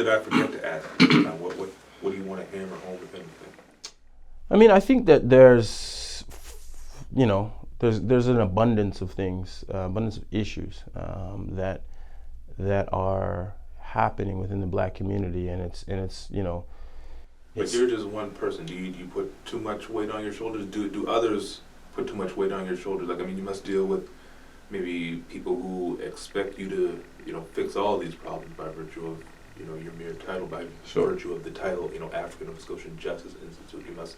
did I forget to ask? What do you want to hammer home, if anything? I mean, I think that there's an abundance of things, abundance of issues that are happening within the Black community, and it's But you're just one person. Do you put too much weight on your shoulders? Do others put too much weight on your shoulders? Like, I mean, you must deal with maybe people who expect you to, fix all these problems by virtue of, your mere title, by virtue of the title, African Nova Scotian Justice Institute. You must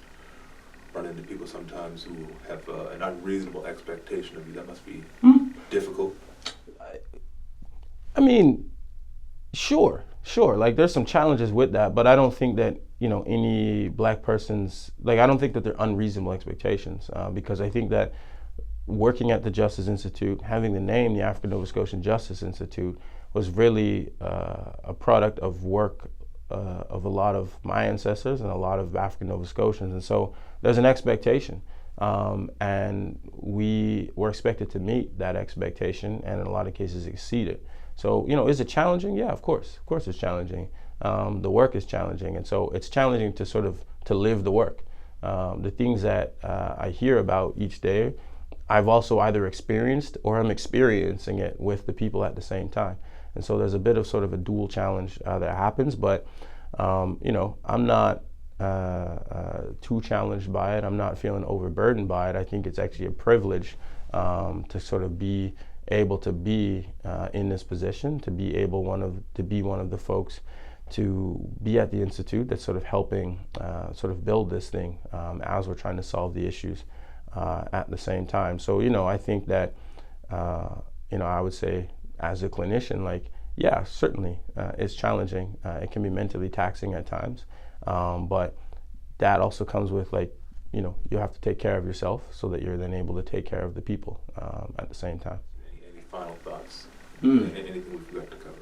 run into people sometimes who have an unreasonable expectation of you. That must be difficult. I mean, sure. Like, there's some challenges with that, but I don't think that, any Black person's, like, I don't think that they're unreasonable expectations, because I think that working at the Justice Institute, having the name the African Nova Scotian Justice Institute, was really a product of work of a lot of my ancestors and a lot of African Nova Scotians. And so there's an expectation, and we were expected to meet that expectation, and in a lot of cases exceed it. So, is it challenging? Yeah, of course it's challenging. The work is challenging, and so it's challenging to sort of to live the work. The things that I hear about each day, I've also either experienced or I'm experiencing it with the people at the same time. And so there's a bit of sort of a dual challenge that happens, but I'm not too challenged by it. I'm not feeling overburdened by it. I think it's actually a privilege to sort of be able to be in this position, to be one of the folks to be at the Institute that's sort of helping sort of build this thing as we're trying to solve the issues at the same time. So, I think that, I would say as a clinician, like, yeah, certainly it's challenging. It can be mentally taxing at times, but that also comes with, like, you have to take care of yourself so that you're then able to take care of the people at the same time. Any final thoughts? Anything we forgot to cover?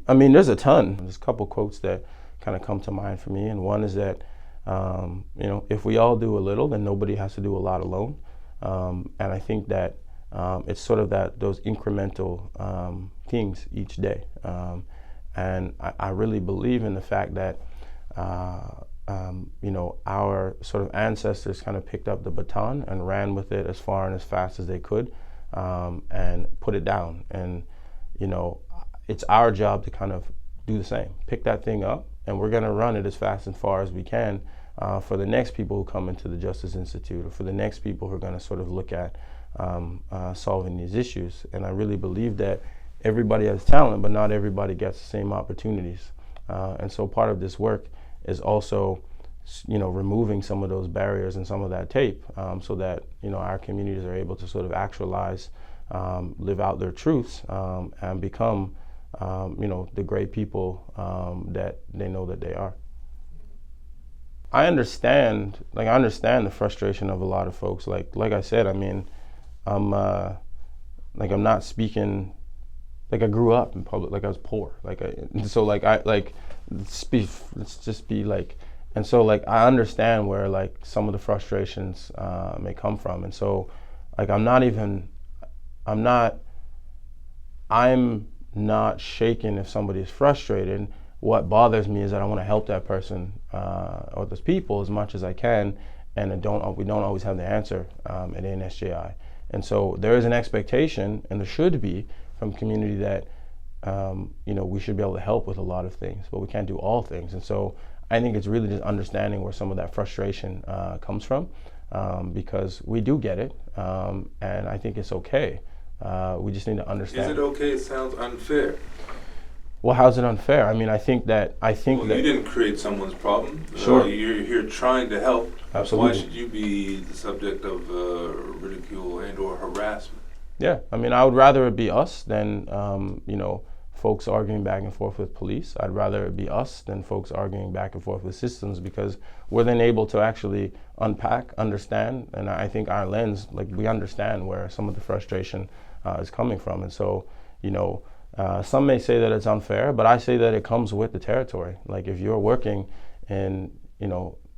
I mean, there's a ton. There's a couple quotes that kind of come to mind for me, and one is that, if we all do a little, then nobody has to do a lot alone. And I think that it's sort of those incremental things each day. And I really believe in the fact that, our sort of ancestors kind of picked up the baton and ran with it as far and as fast as they could, and put it down. And, it's our job to kind of do the same, pick that thing up, and we're going to run it as fast and far as we can for the next people who come into the Justice Institute, or for the next people who are going to sort of look at solving these issues. And I really believe that everybody has talent, but not everybody gets the same opportunities. And so part of this work is also, removing some of those barriers and some of that tape, so that, our communities are able to sort of actualize, live out their truths, and become, the great people that they know that they are. I understand the frustration of a lot of folks. Like I said, I mean, I'm not speaking, like, I grew up in public, like I was poor, and so, like, I understand where, like, some of the frustrations may come from. And so, like, I'm not shaken if somebody is frustrated. What bothers me is that I want to help that person or those people as much as I can, and we don't always have the answer at ANSJI. And so there is an expectation, and there should be, from community that we should be able to help with a lot of things, but we can't do all things. And so I think it's really just understanding where some of that frustration comes from, because we do get it, and I think it's okay. We just need to understand. Is it okay? It sounds unfair. Well, how's it unfair? I mean, I think that you didn't create someone's problem. Sure. You're here trying to help. Absolutely. Why should you be the subject of ridicule and or harassment? Yeah, I mean, I would rather it be us than folks arguing back and forth with police. I'd rather it be us than folks arguing back and forth with systems, because we're then able to actually unpack, understand, and I think our lens, like, we understand where some of the frustration is coming from. And so, some may say that it's unfair, but I say that it comes with the territory. Like, if you're working in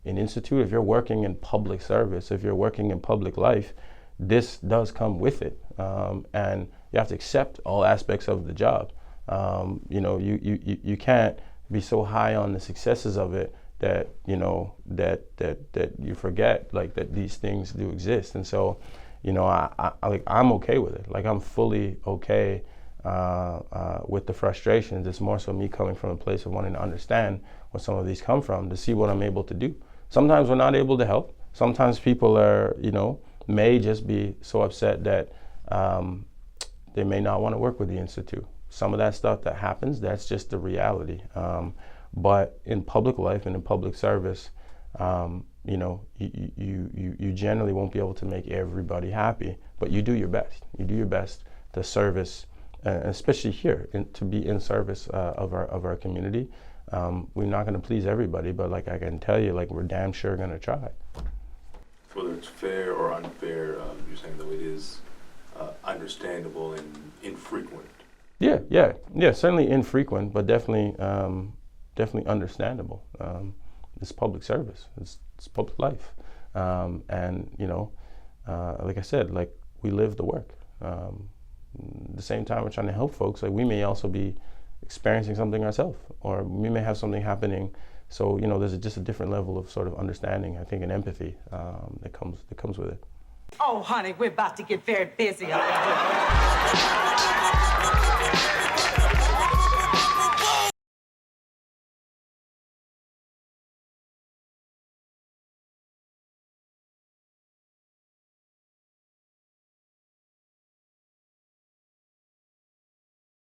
institute, if you're working in public service, if you're working in public life, this does come with it. And you have to accept all aspects of the job. You can't be so high on the successes of it that that you forget like that these things do exist. And so, I'm okay with it. Like I'm fully okay with the frustrations. It's more so me coming from a place of wanting to understand where some of these come from, to see what I'm able to do. Sometimes we're not able to help. Sometimes people are, may just be so upset that they may not want to work with the Institute. Some of that stuff that happens, that's just the reality. But in public life and in public service, you generally won't be able to make everybody happy, but you do your best. You do your best to service, especially here, to be in service of our community. We're not going to please everybody, but like I can tell you, like we're damn sure going to try. Whether it's fair or unfair, you're saying though it is understandable and infrequent. Yeah. Certainly infrequent, but definitely understandable. It's public service. It's public life, and like I said, like we live the work. At the same time, we're trying to help folks. Like we may also be experiencing something ourselves, or we may have something happening. So there's just a different level of sort of understanding, I think, and empathy that comes with it. Oh, honey, we're about to get very busy up in here.